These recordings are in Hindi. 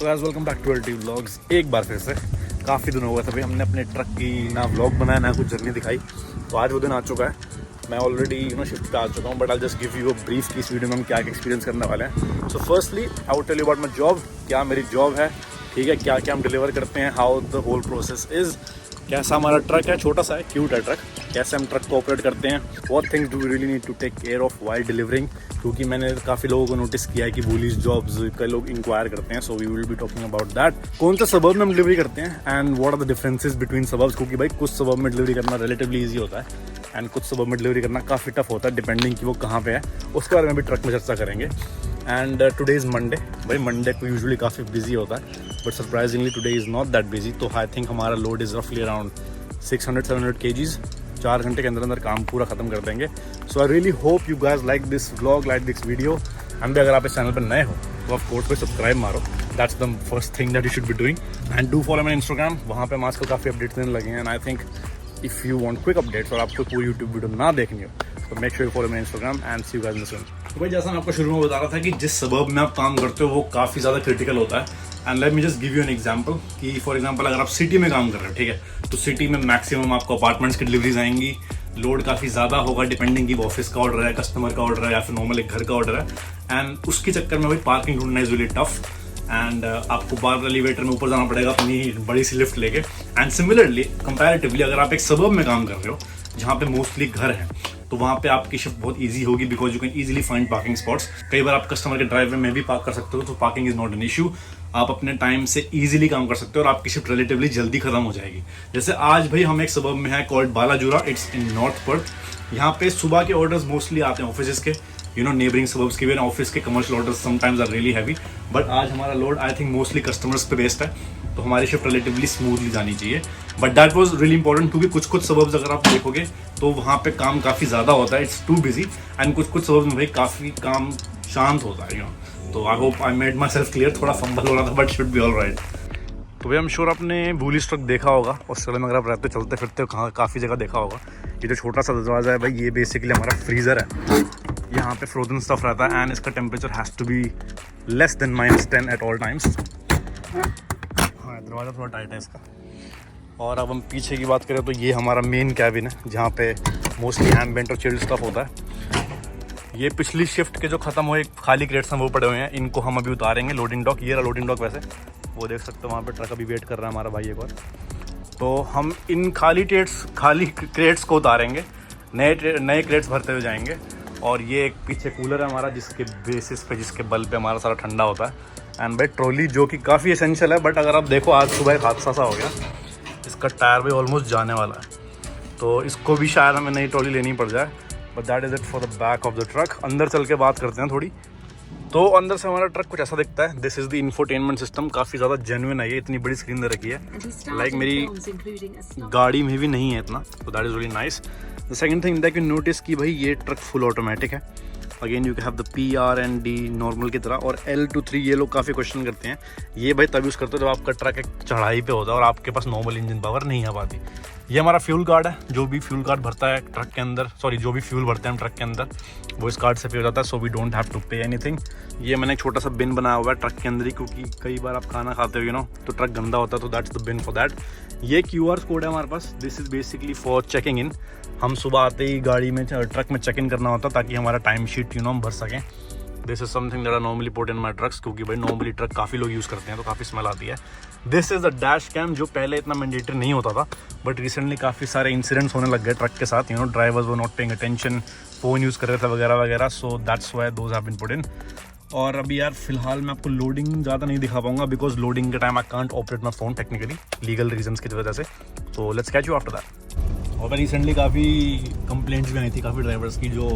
Guys welcome back to LT vlogs. एक बार फिर से काफ़ी दिन हो गए थे हमने अपने ट्रक की ना व्लॉग बनाया ना कुछ जर्नी दिखाई। तो आज वो दिन आ चुका है। मैं ऑलरेडी शिफ्ट पे आ चुका हूँ, but I just give you a brief कि इस वीडियो में हम क्या एक्सपीरियंस करने वाले हैं। So firstly I would tell you about my job, क्या मेरी जॉब है, ठीक है, क्या क्या हम डिलीवर करते हैं, how the whole process is, कैसा हमारा ट्रक है, छोटा सा है, क्यूट है ट्रक, कैसे हम ट्रक को ऑपरेट करते हैं, what things do we really need to take care of while delivering, क्योंकि मैंने काफ़ी लोगों को नोटिस किया है कि वूलीज जॉब्स कई लोग इंक्वायर करते हैं। So we will be talking about that, कौन से सबब में हम डिलीवरी करते हैं and what are the differences between suburbs, क्योंकि भाई कुछ सबब में डिलीवरी करना रिलेटिवली ईजी होता है एंड कुछ सबब में डिलीवरी करना काफ़ी टफ होता है डिपेंडिंग कि वो कहाँ पे है। उसके बारे में भी ट्रक में चर्चा करेंगे। And today is Monday. भाई मंडे को यूजुअली काफ़ी बिजी होता है, but surprisingly today is not that busy. तो आई थिंक हमारा लोड इज़ रफली अराउंड 600-700 kgs। 4 घंटे के अंदर अंदर काम पूरा खत्म कर देंगे। So I really hope you guys like this vlog, like this video. And भी अगर आप इस चैनल पर नए हो तो ऑफ कोर्स पे सब्सक्राइब मारो, that's the first thing that you should be doing. And do follow my Instagram, वहाँ पे हम आजकल काफ़ी अपडेट्स देने लगे हैं। And I think if you want quick updates और आपको पूरी यूट्यूब वीडियो ना देखनी हो तो make sure you follow my Instagram and see you guys in the soon. तो भाई जैसा मैं आपको शुरू में बता रहा था कि जिस सबब में आप काम करते हो वो काफ़ी ज़्यादा क्रिटिकल होता है। And let me just give you an example कि फॉर एग्जांपल अगर आप सिटी में काम कर रहे हो, ठीक है, तो सिटी में मैक्सिमम आपको अपार्टमेंट्स की डिलीवरीज आएंगी, लोड काफ़ी ज़्यादा होगा डिपेंडिंग कि वो ऑफिस का ऑर्डर है, कस्टमर का ऑर्डर है या फिर नॉर्मल एक घर का ऑर्डर है। एंड उसके चक्कर में भाई पार्किंग ढूंढना इज रियली टफ एंड आपको बार एलिवेटर में ऊपर जाना पड़ेगा अपनी बड़ी सी लिफ्ट लेके। एंड सिमिलरली कंपैरेटिवली अगर आप एक सबब में काम कर रहे हो जहाँ पे मोस्टली घर हैं, तो वहाँ पे आपकी शिफ्ट बहुत इजी होगी because you can easily find parking spots. कई बार आप कस्टमर के ड्राइववे में भी पार्क कर सकते हो, तो parking is not an issue. आप अपने टाइम से इजीली काम कर सकते हो और आपकी शिफ्ट रिलेटिवली जल्दी खत्म हो जाएगी। जैसे आज भाई हम एक सबब में है called Ballajura, it's in north Perth. यहाँ पे सुबह के ऑर्डर्स मोस्टली आते हैं ऑफिस के, नेबरिंग सबब्स के भी, ऑफिस के commercial orders sometimes are really heavy. But आज हमारा load I think mostly customers पे बेस्ड है, तो हमारी शिफ्ट रिलेटिवली स्मूथली जानी चाहिए। But that was really important क्योंकि कुछ सबब्स अगर आप देखोगे तो वहाँ पे काम काफ़ी ज़्यादा होता है, इट्स टू बिजी। एंड कुछ सबब्स में भाई काफ़ी काम शांत होता है, तो I hope I made my self clear. थोड़ा फंबल हो रहा था but should be all right. तो भाई हम श्योर आपने वूली ट्रक देखा होगा ऑस्ट्रेलिया में, अगर आप रहते चलते फिरते हो काफ़ी जगह देखा होगा। ये जो छोटा सा दरवाज़ा है भाई, ये बेसिकली हमारा फ्रीज़र है। यहाँ पे फ्रोजन स्टफ रहता है एंड इसका temperature has to be less than -10 at all times. हाँ, दरवाज़ा थोड़ा टाइट है इसका। और अब हम पीछे की बात करें तो ये हमारा मेन कैबिन है जहाँ पे मोस्टली एम्बिएंट और चिल्ड स्टफ होता है। ये पिछली शिफ्ट के जो ख़त्म हुए खाली क्रेट्स हैं वो पड़े हुए हैं, इनको हम अभी उतारेंगे। लोडिंग डॉक, ये रहा लोडिंग डॉक, वैसे वो देख सकते हो वहाँ पे ट्रक अभी वेट कर रहा है हमारा भाई एक और। तो हम इन खाली क्रेट्स को उतारेंगे, नए क्रेट्स भरते हुए जाएंगे। और ये एक पीछे कूलर है हमारा जिसके बेसिस पे, जिसके बल पे हमारा सारा ठंडा होता है। एंड भाई ट्रॉली जो कि काफ़ी एसेंशियल है, बट अगर आप देखो आज सुबह एक हादसा सा हो गया, इसका टायर भी ऑलमोस्ट जाने वाला है, तो इसको भी शायद हमें नई ट्रॉली लेनी पड़ जाए। But that is it for the back of the truck. अंदर चल के बात करते हैं थोड़ी। तो अंदर से हमारा ट्रक कुछ ऐसा दिखता है। This is the infotainment system, काफ़ी ज़्यादा जेन्युइन है ये, इतनी बड़ी स्क्रीन दे रखी है, लाइक मेरी गाड़ी में भी नहीं है इतना, तो that is really nice. The second thing that you notice कि भाई ये ट्रक फुल ऑटोमेटिक है। Again you have the PR&D normal की तरह, और L to 3 ये लोग काफ़ी क्वेश्चन करते हैं। ये भाई तब यूज़ करते हो जब आपका ट्रक एक चढ़ाई पे होता है और आपके पास नॉर्मल इंजन पावर नहीं आ पाती। ये हमारा फ्यूल कार्ड है, जो भी फ्यूल कार्ड भरता है ट्रक के अंदर, जो भी फ्यूल भरते हैं हम ट्रक के अंदर वो इस कार्ड से पे हो जाता है, so we don't have to pay anything. ये मैंने एक छोटा सा बिन बनाया हुआ है ट्रक के अंदर ही, क्योंकि कई बार आप खाना खाते हो तो ट्रक गंदा होता है, तो that's the bin for that. ये QR कोड है हमारे पास, this is basically for checking in. हम सुबह आते ही गाड़ी में ट्रक में चेक इन करना होता ताकि हमारा टाइम शीट हम भर सकें। This is something that are normally put in my trucks, क्योंकि भाई नॉर्मली ट्रक काफ़ी लोग यूज़ करते हैं तो काफ़ी स्मेल आती है। This is the dash cam, जो पहले इतना मैंडेटरी नहीं होता था, बट रिसेंटली काफ़ी सारे इंसिडेंट्स होने लग गए ट्रक के साथ। Drivers were not paying attention, phone use कर रहे थे वगैरह वगैरह, so that's why those have been put in. और अभी यार फिलहाल मैं आपको लोडिंग ज़्यादा नहीं दिखा पाऊंगा बिकॉज लोडिंग के time I can't operate my phone technically, legal reasons की वजह से। तो let's catch you after that. और रिसेंटली काफ़ी कंप्लेंट्स भी आई थी काफ़ी ड्राइवर्स की जो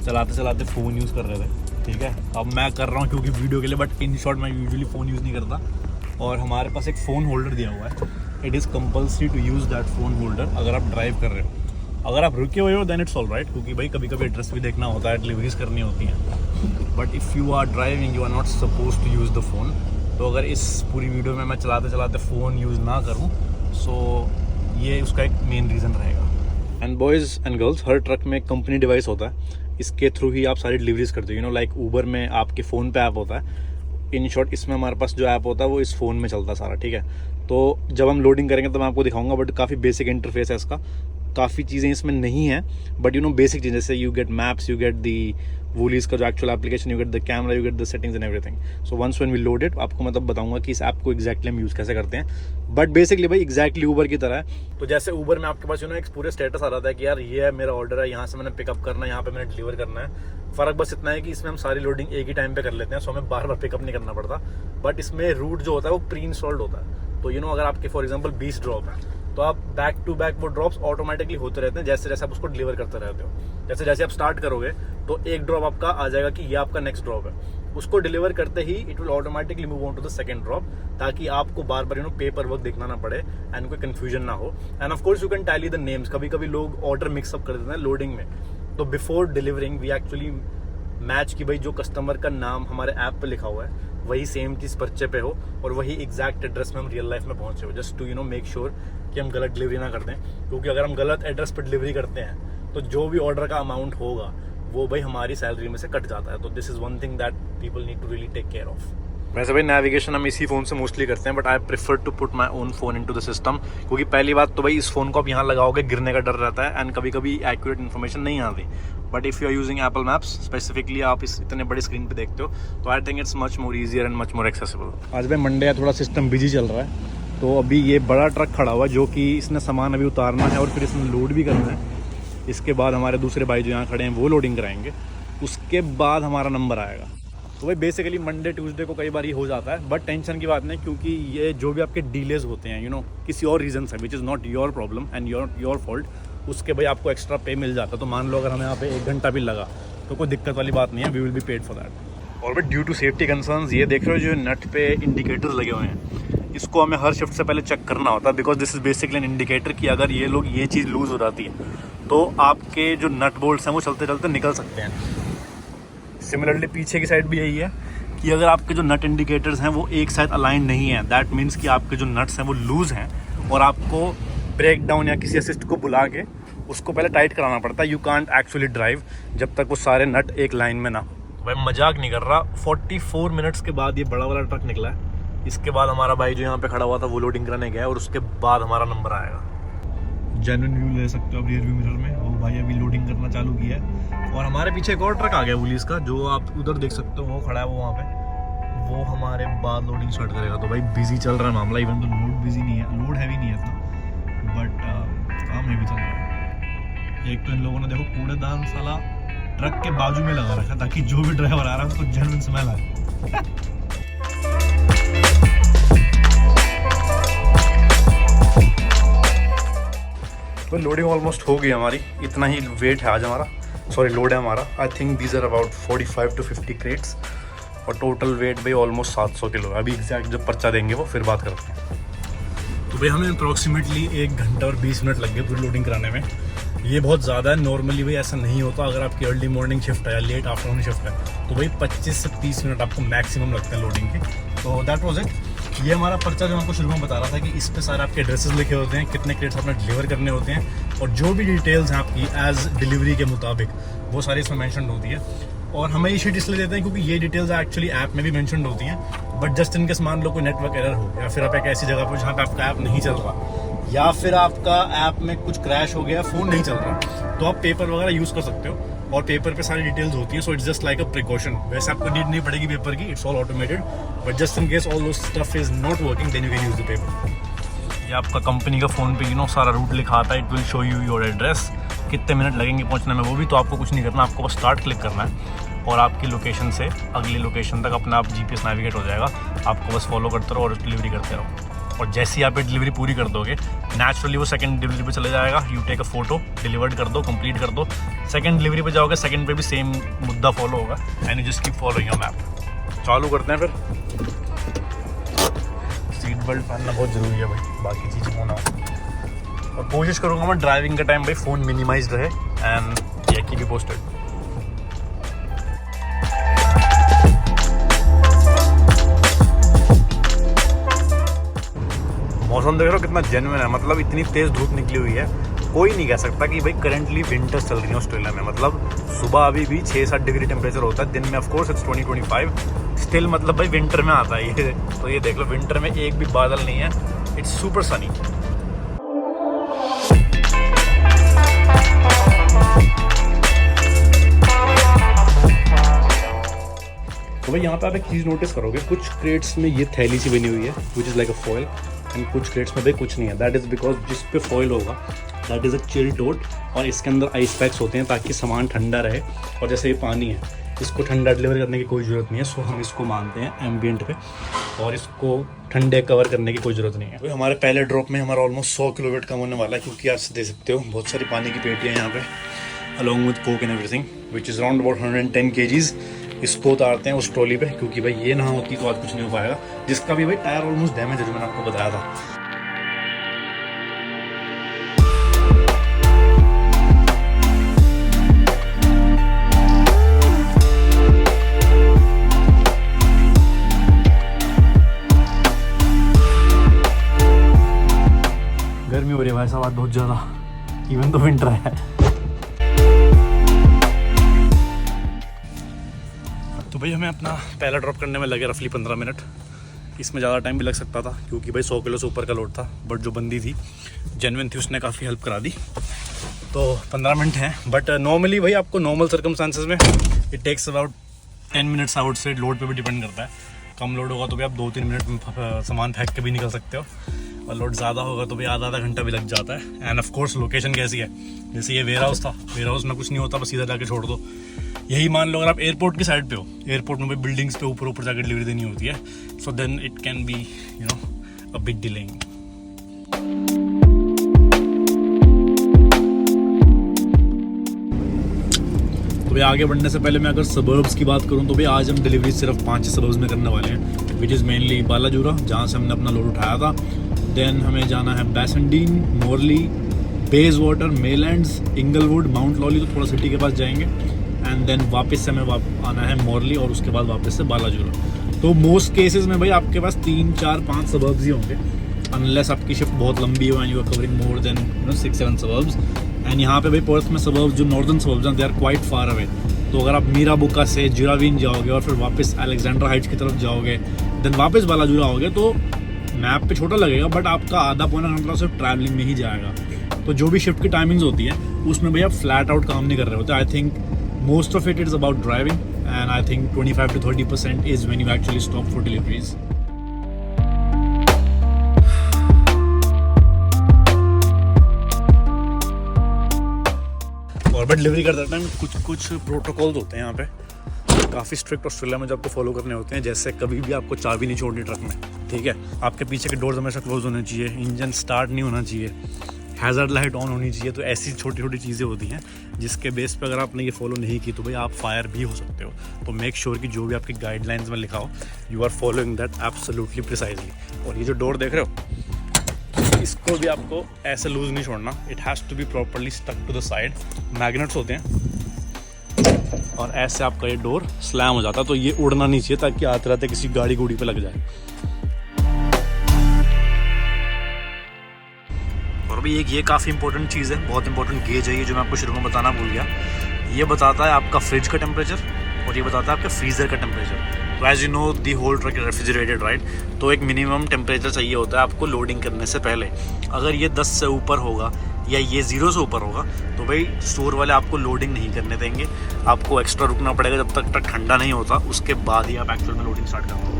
चलाते चलाते फ़ोन यूज़ कर रहे थे, ठीक है। अब मैं कर रहा हूँ क्योंकि वीडियो के लिए, बट इन शॉर्ट मैं यूजुअली फ़ोन यूज़ नहीं करता। और हमारे पास एक फ़ोन होल्डर दिया हुआ है, it is compulsory to use that phone holder अगर आप ड्राइव कर रहे हो। अगर आप रुके हुए हो देन इट्स ऑल राइट, क्योंकि भाई कभी कभी एड्रेस भी देखना होता है, डिलीवरीज करनी होती हैं। But if you are driving you are not suppose to use the phone. तो अगर इस पूरी वीडियो में मैं चलाते चलाते फ़ोन यूज़ ना करूँ, सो ये उसका एक मेन रीज़न रहेगा। And boys and girls, her truck में एक कंपनी डिवाइस होता है, इसके थ्रू ही आप सारी डिलीवरीज करते हो। लाइक ऊबर में आपके फ़ोन पे ऐप होता है, इन शॉर्ट इसमें हमारे पास जो ऐप होता है वो इस फ़ोन में चलता है सारा, ठीक है। तो जब हम लोडिंग करेंगे तो मैं आपको दिखाऊंगा, बट काफ़ी बेसिक इंटरफेस है इसका, काफ़ी चीज़ें इसमें नहीं है, बट बेसिक चीज़ें, जैसे you get maps, you get the Woolies का जो actual application, you get the camera, you get the settings and everything. So once when we load it, आपको मतलब बताऊंगा कि इस ऐप को एक्जैक्टली हम यूज़ कैसे करते हैं। बट बेसिकली भाई एक्जैक्टली ऊबर की तरह है। तो जैसे ऊबर में आपके पास एक पूरे स्टेटस आ रहा है कि यार ये है मेरा ऑर्डर है, यहाँ से मैंने पिकअप करना है, यहाँ पे मैंने डिलीवर करना है। फ़र्क बस इतना है कि इसमें हम सारी लोडिंग एक ही टाइम पे कर लेते हैं, सो हमें बार बार पिकअप नहीं करना पड़ता। बट इसमें रूट जो होता है वो प्री इंस्टॉल्ड होता है। तो अगर आपके फॉर एग्जाम्पल 20 ड्रॉप है, तो आप बैक टू बैक वो ड्रॉप्स ऑटोमेटिकली होते रहते हैं जैसे जैसे आप उसको डिलीवर करते रहते हो। जैसे जैसे आप स्टार्ट करोगे तो एक ड्रॉप आपका आ जाएगा कि ये आपका नेक्स्ट ड्रॉप है, उसको डिलीवर करते ही it will automatically move on to the second drop, ताकि आपको बार बार पेपर वर्क देखना ना पड़े एंड कोई कंफ्यूजन ना हो। End of course you can tally the names. कभी कभी लोग ऑर्डर मिक्सअप कर देते हैं लोडिंग में, तो before delivering we actually match कि भाई जो कस्टमर का नाम हमारे ऐप पे लिखा हुआ है वही सेम चीज़ पर्चे पे हो और वही एग्जैक्ट एड्रेस में हम रियल लाइफ में पहुंचे हो, जस्ट टू मेक श्योर कि हम गलत डिलीवरी ना कर दें। क्योंकि अगर हम गलत एड्रेस पर डिलीवरी करते हैं तो जो भी ऑर्डर का अमाउंट होगा वो भाई हमारी सैलरी में से कट जाता है। तो this is one thing that people need to really take care of. वैसे भाई नेविगेशन हम इसी फ़ोन से मोस्टली करते हैं, but I prefer to put my own phone into the system. क्योंकि पहली बात तो भाई इस फ़ोन को आप यहाँ लगाओगे गिरने का डर रहता है एंड कभी कभी एक्यूरेट इन्फॉर्मेशन नहीं आती। But if you are using Apple Maps specifically, आप इस इतने बड़ी स्क्रीन पे देखते हो, तो I think it's much more easier and much more accessible. आज भाई मंडे है, थोड़ा सिस्टम बिजी चल रहा है। तो अभी ये बड़ा ट्रक खड़ा हुआ है जो कि इसने सामान अभी उतारना है और फिर इसने लोड भी करना है। इसके बाद हमारे दूसरे भाई जो यहाँ खड़े हैं वो लोडिंग कराएंगे, उसके बाद हमारा नंबर आएगा। तो भाई बेसिकली मंडे ट्यूसडे को कई बार ये हो जाता है, बट टेंशन की बात नहीं, क्योंकि ये जो भी आपके डिलेज होते हैं किसी और रीज़न से, which is not your problem and your fault, उसके भाई आपको एक्स्ट्रा पे मिल जाता है। तो मान लो अगर हमें यहाँ पे 1 घंटा भी लगा तो कोई दिक्कत वाली बात नहीं है, we will be paid for that. और भाई ड्यू टू सेफ्टी कंसर्न्स ये देख रहे हो जो नट पे इंडिकेटर्स लगे हुए हैं, इसको हमें हर शिफ्ट से पहले चेक करना होता है, because this is basically an indicator कि अगर ये चीज़ लूज़ हो जाती है तो आपके जो नट बोल्ट्स हैं वो चलते चलते निकल सकते हैं। सिमिलरली पीछे की साइड भी यही है कि अगर आपके जो नट इंडिकेटर्स हैं वो एक साइड अलाइन नहीं है, दैट मीन्स कि आपके जो नट्स हैं वो लूज़ हैं और आपको ब्रेक डाउन या किसी असिस्ट को बुला के उसको पहले टाइट कराना पड़ता है। यू कांट एक्चुअली ड्राइव जब तक वो सारे नट एक लाइन में ना हो। भाई मजाक नहीं कर रहा, 44 मिनट्स के बाद ये बड़ा वाला ट्रक निकला है। इसके बाद हमारा भाई जो यहाँ पे खड़ा हुआ था वो लोडिंग कराने गया और उसके बाद हमारा नंबर आएगा। जेन्युइन व्यू ले सकते हो आप रियर व्यू मिरर में, वो भाई अभी लोडिंग करना चालू किया है। और हमारे पीछे एक और ट्रक आ गया पुलिस का, जो आप उधर देख सकते हो, वो खड़ा है वो वहाँ पे, वो हमारे बाद लोडिंग स्टार्ट करेगा। तो भाई बिजी चल रहा है मामला, इवन तो लोड बिजी नहीं है, लोड हैवी नहीं है इतना, बट काम हैवी चल रहा है। एक तो इन लोगों ने देखो कूड़ेदान साला ट्रक के बाजू में लगा रखा ताकि जो भी ड्राइवर आ रहा है उसको जेन्युइन स्मेल आए। तो लोडिंग ऑलमोस्ट हो गई हमारी, इतना ही वेट है आज हमारा, सॉरी लोड है हमारा। I think these are about 45 to 50 crates और टोटल वेट भाई ऑलमोस्ट 700 किलो है। अभी एग्जैक्ट जब पर्चा देंगे वो फिर बात करते हैं। तो भाई हमें अप्रॉक्सीमेटली 1 घंटा और 20 मिनट लग गए पूरी लोडिंग कराने में। ये बहुत ज़्यादा है, नॉर्मली भाई ऐसा नहीं होता। अगर आपकी अर्ली मॉर्निंग शिफ्ट है या लेट आफ्टरनून शिफ्ट है तो भाई 25 से 30 मिनट आपको मैक्सिमम लगते हैं लोडिंग के। तो दैट वाज इट। ये हमारा पर्चा जो आपको शुरू में बता रहा था कि इस पे सारे आपके एड्रेसेस लिखे होते हैं, कितने क्रेट्स आपने डिलीवर करने होते हैं और जो भी डिटेल्स हैं आपकी एज डिलीवरी के मुताबिक वो सारी इसमें मैंशन होती है। और हमें ये शीट इसलिए देते हैं क्योंकि ये डिटेल्स एक्चुअली ऐप में भी मेंशन होती हैं, बट जस्ट इनकेस मान लो कोई नेटवर्क एरर हो या फिर आप एक ऐसी जगह पर जहाँ पे आपका ऐप नहीं चल रहा या फिर आपका ऐप में कुछ क्रैश हो गया, फ़ोन नहीं चल रहा, तो आप पेपर वगैरह यूज़ कर सकते हो और पेपर पे सारी डिटेल्स होती हैं। So it's just like a precaution. वैसे आपको नीड नहीं पड़ेगी पेपर की, it's all automated, but just in case all those stuff is not working then you can use the paper. ये आपका कंपनी का फ़ोन पे सारा रूट लिखा आता है, it will show you your address, कितने मिनट लगेंगे पहुंचने में, वो भी। तो आपको कुछ नहीं करना, आपको बस स्टार्ट क्लिक करना है और आपकी लोकेशन से अगली लोकेशन तक अपना आप GPS नेविगेट हो जाएगा। आपको बस फॉलो करते रहो और डिलीवरी करते रहो। और जैसे ही आप डिलीवरी पूरी कर दोगे नेचुरली वो सेकंड डिलीवरी पे चले जाएगा। You take a photo, delivered कर दो, कंप्लीट कर दो, सेकंड डिलीवरी पे जाओगे, सेकंड पे भी सेम मुद्दा फॉलो होगा and you just keep following your map. चालू करते हैं फिर। सीट बेल्ट पहनना बहुत ज़रूरी है भाई, बाकी चीज़ें होना। और कोशिश करूँगा मैं ड्राइविंग के टाइम भाई फ़ोन मिनिमाइज रहे एंड कीप यू पोस्टेड। मौसम देख रहे हो कितना जेन्युइन है, मतलब इतनी तेज़ धूप निकली हुई है कोई नहीं कह सकता कि भाई करंटली विंटर चल रही है ऑस्ट्रेलिया में। मतलब सुबह अभी भी 6-7 डिग्री टेम्परेचर होता है, दिन में ऑफ कोर्स इट्स 20-25 स्टिल, मतलब भाई विंटर में आता है ये। तो ये देख लो, विंटर में एक भी बादल नहीं है, इट्स सुपर सनी। तो भाई यहाँ पे आप एक चीज़ नोटिस करोगे, कुछ क्रेट्स में ये थैली सी बनी हुई है which is like a foil, and कुछ क्रेट्स में भाई कुछ नहीं है। दैट इज़ बिकॉज जिस पे फॉयल होगा दैट इज़ अ चिल टोट, और इसके अंदर आइस पैक्स होते हैं ताकि सामान ठंडा रहे। और जैसे ये पानी है, इसको ठंडा डिलीवर करने की कोई ज़रूरत नहीं है, सो हम इसको मानते हैं एम्बियंट पे, और इसको ठंडे कवर करने की कोई ज़रूरत नहीं है। तो हमारे पहले ड्रॉप में हमारा ऑलमोस्ट 100 किलो वेट कम होने वाला है, क्योंकि आप दे सकते हो बहुत सारी पानी की पेटियाँ यहाँ पे along with Coke and everything which is around about 110 kgs। इसको उतारते हैं उस ट्रॉली पे, क्योंकि भाई ये ना होती तो आज कुछ नहीं हो पाएगा। जिसका भी भाई टायर ऑलमोस्ट डैमेज है, जो मैंने आपको बताया था। गर्मी हो रही है भाई साहब आज बहुत ज़्यादा, इवन तो विंटर है। तो भाई हमें अपना पहला ड्रॉप करने में लगे रफली 15 मिनट। इसमें ज़्यादा टाइम भी लग सकता था, क्योंकि भाई 100 किलो से ऊपर का लोड था, बट जो बंदी थी जेन्युइन थी, उसने काफ़ी हेल्प करा दी। तो 15 मिनट हैं, बट नॉर्मली भाई आपको नॉर्मल सर्कमस्टांसेस में it takes about 10 minutes out से। लोड पे भी डिपेंड करता है, कम लोड होगा तो भी आप 2-3 मिनट में सामान फेंक के भी निकल सकते हो, और लोड ज़्यादा होगा तो भी आधा घंटा भी लग जाता है। एंड ऑफ कोर्स लोकेशन कैसी है, जैसे ये वेयर हाउस था, वेयर हाउस में कुछ नहीं होता, बस सीधा जाके छोड़ दो। यही मान लो अगर आप एयरपोर्ट की साइड पे हो, एयरपोर्ट में भी बिल्डिंग्स पे ऊपर जाकर डिलीवरी देनी होती है, so then it can be you know a big delaying. तो भाई आगे बढ़ने से पहले मैं अगर सबर्ब्स की बात करूं तो भाई आज हम डिलीवरी सिर्फ 5 सबर्ब्स में करने वाले हैं, विच इज़ मेनली बालाजुरा, जहाँ से हमने अपना लोड उठाया था। देन हमें जाना है बैसेंडीन, मोरली, बेजवाटर, मेलैंड्स, इंगलवुड, माउंट लॉली, तो थोड़ा सिटी के पास जाएंगे, एंड देन वापस से हमें आना है मोरली, और उसके बाद वापस से बालाजुरा। तो मोस्ट केसेस में भाई आपके पास 3, 4, 5 सबर्ब्स ही होंगे, अनलेस आपकी शिफ्ट बहुत लंबी हो and you are covering more than 6-7 suburbs. And यहाँ पे भाई पर्थ में सबर्ब्स जो नॉर्दर्न सबर्ब्स हैं they are quite far away. तो अगर आप मीराबुका से जिरावीन जाओगे और फिर वापस अलेक्जेंड्रा हाइट्स की तरफ जाओगे, देन वापस बालाजुरा आओगे, तो मैप पे छोटा लगेगा, बट आपका आधा पौना घंटा सिर्फ ट्रैवलिंग में ही जाएगा। तो जो भी शिफ्ट की टाइमिंग्स होती है उसमें भाई आप फ्लैट आउट काम नहीं कर रहे होते। I think most of it is about driving, and I think 25 to 30% is when you actually stop for deliveries. और बट डिलीवरी करते टाइम कुछ प्रोटोकॉल्स होते हैं यहाँ पे, काफ़ी स्ट्रिक्ट ऑस्ट्रेलिया में जो आपको फॉलो करने होते हैं। जैसे कभी भी आपको चाबी नहीं छोड़नी ट्रक में, ठीक है, आपके पीछे के डोर्स हमेशा क्लोज होने चाहिए, इंजन स्टार्ट नहीं होना चाहिए, हैज़र्ड लाइट ऑन होनी चाहिए। तो ऐसी छोटी छोटी चीज़ें होती हैं जिसके बेस पे अगर आपने ये फॉलो नहीं की तो भाई आप फायर भी हो सकते हो। तो मेक श्योर कि जो भी आपकी गाइडलाइंस में लिखा हो you are following that absolutely precisely. और ये जो डोर देख रहे हो, इसको भी आपको ऐसे लूज नहीं छोड़ना, it has to be properly stuck to the side. Magnets होते हैं और ऐसे आपका ये डोर स्लैम हो जाता है, तो ये उड़ना नहीं चाहिए ताकि आते रहते किसी गाड़ी गुड़ी पे लग जाए। और भाई एक ये काफ़ी इंपॉर्टेंट चीज़ है, बहुत इंपॉर्टेंट गेज है ये, जो मैं आपको शुरू में बताना भूल गया। ये बताता है आपका फ्रिज का टेम्परेचर और ये बताता है आपके फ्रीज़र का टेम्परेचर। तो as you know the whole truck refrigerated right, तो एक मिनिमम टेम्परेचर चाहिए होता है आपको लोडिंग करने से पहले। अगर ये 10 से ऊपर होगा या ये 0 से ऊपर होगा तो भाई स्टोर वाले आपको लोडिंग नहीं करने देंगे, आपको एक्स्ट्रा रुकना पड़ेगा जब तक ट्रक ठंडा नहीं होता, उसके बाद ही आप एक्चुअल में लोडिंग स्टार्ट करोगे।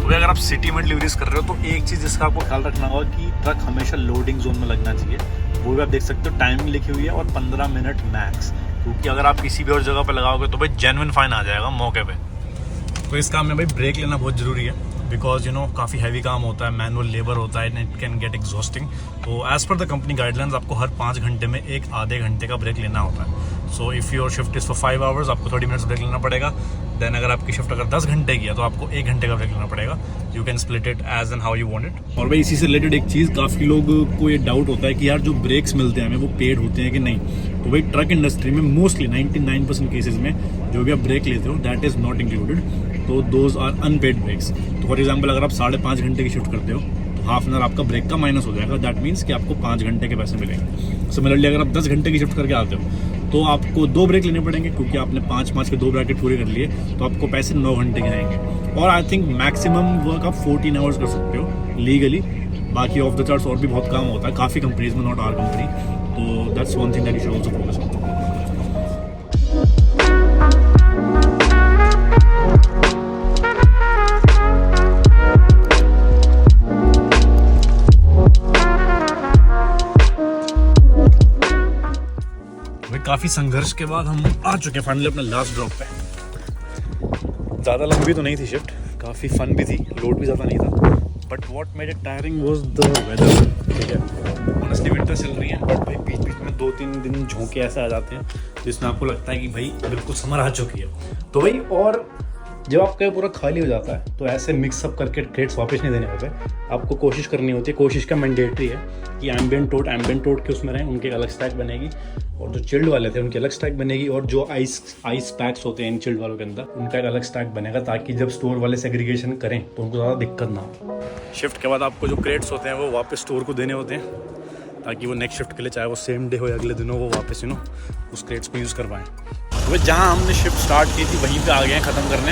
अगर आप सिटी में डिलीवरीज कर रहे हो तो एक चीज़ जिसका आपको ख्याल रखना होगा कि ट्रक हमेशा लोडिंग जोन में लगना चाहिए। वो भी आप देख सकते हो टाइमिंग लिखी हुई है और 15 मिनट मैक्स, क्योंकि अगर आप किसी भी और जगह पे लगाओगे तो भाई जेन्युइन फाइन आ जाएगा मौके पे। तो इस काम में भाई ब्रेक लेना बहुत ज़रूरी है, बिकॉज यू नो काफ़ी हैवी काम होता है, मैनुअल लेबर होता है, इट कैन गेट एग्जॉस्टिंग। तो as per the company guidelines आपको हर 5 घंटे में एक आधे घंटे का ब्रेक लेना होता है। So if your shift is for 5 hours आपको 30 मिनट्स ब्रेक लेना पड़ेगा। देन अगर आपकी शिफ्ट अगर 10 घंटे की है तो आपको 1 घंटे का ब्रेक लेना पड़ेगा। You can split it as and how you want it. और भाई इसी से रिलेटेड एक चीज़, काफ़ी लोग को ये डाउट होता है कि यार जो ब्रेक्स मिलते हैं हमें वो पेड होते हैं कि नहीं। तो भाई ट्रक इंडस्ट्री में मोस्टली 99% केसेस में जो भी आप ब्रेक लेते हो दैट इज़ नॉट इंक्लूडेड, तो दोज आर अनपेड ब्रेक्स। तो फॉर एग्जाम्पल अगर आप 5.5 घंटे की शिफ्ट करते हो तो हाफ एन आवर आपका ब्रेक का माइनस हो जाएगा। दैट मीन्स कि आपको 5 घंटे के पैसे मिलेंगे। सिमिलरली अगर आप 10 घंटे की शिफ्ट करके आते हो तो आपको 2 ब्रेक लेने पड़ेंगे, क्योंकि आपने 5 के 2 ब्रैकेट पूरे कर लिए, तो आपको पैसे 9 घंटे के आएंगे। और आई थिंक मैक्सिमम वर्क आप 14 आवर्स कर सकते हो लीगली। बाकी ऑफ द चार्ट्स और भी बहुत काम होता है काफ़ी कंपनीज में, नॉट आवर कंपनी। तो that's one thing that you should also focus on. काफ़ी संघर्ष के बाद हम आ चुके हैं फाइनली अपने लास्ट ड्रॉप पे। ज़्यादा लंबी तो नहीं थी शिफ्ट, काफ़ी फन भी थी, लोड भी ज़्यादा नहीं था, but what made it tiring was the weather. ठीक है, ऑनेस्टली विंटर चल रही है, बट भाई बीच बीच में 2-3 दिन झोंके ऐसे आ जाते हैं जिसमें आपको लगता है कि भाई बिल्कुल समर आ चुकी है। तो भाई और जब आपका पूरा खाली हो जाता है तो ऐसे मिक्सअप करके क्रेट्स वापस नहीं देने होते, आपको कोशिश करनी होती है। कोशिश का मैंडेटरी है कि एम्बिएंट टोट के उसमें रहें, उनकी अलग स्टैक बनेगी, और जो चिल्ड वाले थे उनकी अलग स्टैक बनेगी, और जो आइस पैक्स होते हैं इन चिल्ड वालों के अंदर उनका एक अलग स्टैक बनेगा, ताकि जब स्टोर वाले सेग्रीगेशन करें तो उनको ज़्यादा दिक्कत ना हो। शिफ्ट के बाद आपको जो क्रेट्स होते हैं वो वापस स्टोर को देने होते हैं, ताकि वो नेक्स्ट शिफ्ट के लिए, चाहे वो सेम डे हो या अगले दिन हो, वो वापस उस क्रेट्स को यूज़ करवाएं। तो जहाँ हमने शिफ्ट स्टार्ट की थी वहीं पर आ गए हैं ख़त्म करने।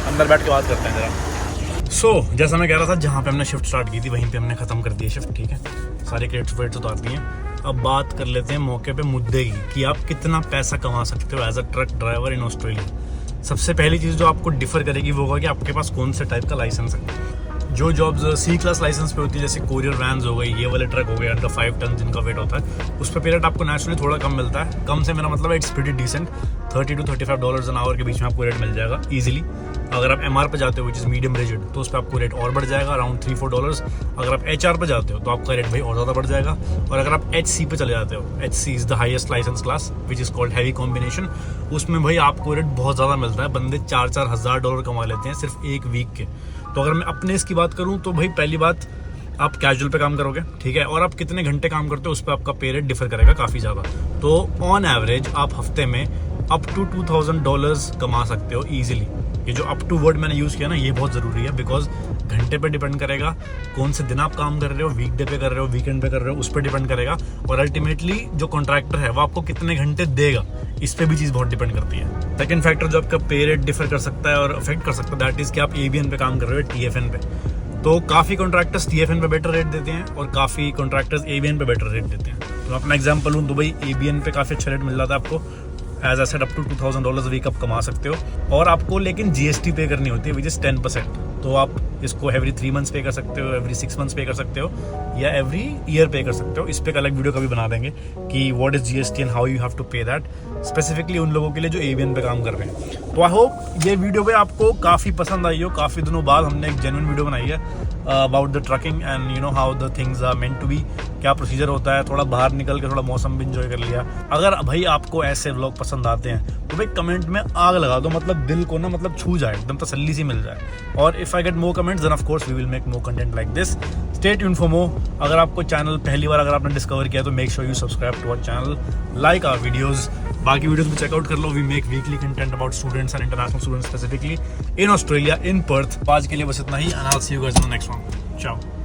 अंदर बैठ के बात करते हैं जरा। सो जैसा मैं कह रहा था, जहाँ पे हमने शिफ्ट स्टार्ट की थी वहीं पे हमने ख़त्म कर दिया शिफ्ट। ठीक है, सारे क्रेट्स वेट्स उतार दिए। अब बात कर लेते हैं मौके पे मुद्दे की, कि आप कितना पैसा कमा सकते हो as a truck driver in Australia. सबसे पहली चीज़ जो आपको डिफर करेगी वो होगा कि आपके पास कौन से टाइप का लाइसेंस है। जो जॉब्स C क्लास लाइसेंस पे होती है, जैसे कोरियर वैन्स हो गई, ये वाले ट्रक हो गए अंडर 5 टन जिनका वेट होता है, उस पर पीरियड आपको नेचुरली थोड़ा कम मिलता है। कम से मेरा मतलब it's pretty decent, $30 to $35 an hour के बीच में आपको रेट मिल जाएगा ईजिली। अगर आप MR पे जाते हो विच इज़ मीडियम रिजिड, तो उस पर आपको रेट और बढ़ जाएगा, अराउंड $3-4। अगर आप HR पे जाते हो तो आपका रेट भाई और ज़्यादा बढ़ जाएगा। और अगर आप HC पे चले जाते हो, HC is the highest licence class which is called heavy combination, उसमें भाई आपको रेट बहुत ज़्यादा मिलता है। बंदे $4-4 हज़ार कमा लेते हैं सिर्फ एक वीक के। तो अगर मैं अपने इसकी बात करूँ तो भाई पहली बात, आप कैजुअल पे काम करोगे, ठीक है, और आप कितने घंटे काम करते हो उस पर आपका पे रेट डिफर करेगा काफ़ी ज़्यादा। तो ऑन एवरेज आप हफ्ते में अप टू $2,000 कमा सकते हो ईजिली। ये जो अप टू वर्ड मैंने यूज़ किया ना, ये बहुत ज़रूरी है, बिकॉज घंटे पे डिपेंड करेगा कौन से दिन आप काम कर रहे हो, वीकडे पे कर रहे हो, वीकेंड पे कर रहे हो, उस पर डिपेंड करेगा। और अल्टीमेटली जो कॉन्ट्रैक्टर है वो आपको कितने घंटे देगा, इस पर भी चीज़ बहुत डिपेंड करती है। सेकंड फैक्टर जो आपका पे रेट डिफर कर सकता है और अफेक्ट कर सकता है, दैट इज़ कि आप ABN पे काम कर रहे हो, TFN पे। तो काफ़ी कॉन्ट्रैक्टर्स TFN पे बेटर रेट देते हैं और काफ़ी कॉन्ट्रैक्टर्स ABN पे बेटर रेट देते हैं। तो अपना एग्जांपल लूँ तो भाई ABN पे काफ़ी अच्छा रेट मिल जाता है आपको, as I said up to $2,000 week आप कमा सकते हो। और आपको लेकिन GST पे करनी होती है विच इज़ 10%। तो आप इसको एवरी 3 मंथ्स पे कर सकते हो, एवरी 6 मंथ्स पे कर सकते हो, या एवरी ईयर पे कर सकते हो। इस पे एक अलग वीडियो कभी बना देंगे कि what is GST and how you have to pay that, specifically उन लोगों के लिए जो ABN पे काम कर रहे हैं। तो आई होप ये वीडियो पे आपको काफ़ी पसंद आई हो। काफ़ी दिनों बाद हमने एक जेन्युइन वीडियो बनाई है about the trucking and you know how the things are meant to be, क्या प्रोसीजर होता है। थोड़ा बाहर निकल के थोड़ा मौसम भी इंजॉय कर लिया। अगर भाई आपको ऐसे व्लॉग पसंद आते हैं तो भाई कमेंट में आग लगा दो, मतलब दिल को ना मतलब छू जाए, एकदम तसल्ली सी मिल जाए। और if I get more comments then of course we will make more content like this. Stay tuned for more. अगर आपको चैनल पहली बार अगर आपने डिस्कवर किया तो make sure you subscribe to our channel, like our videos. बाकी वीडियोस भी चेकआउट कर लो। We make weekly content about students and international students specifically in Australia in Perth. आज के लिए बस इतना ही, and I will see you guys in the next one. Ciao.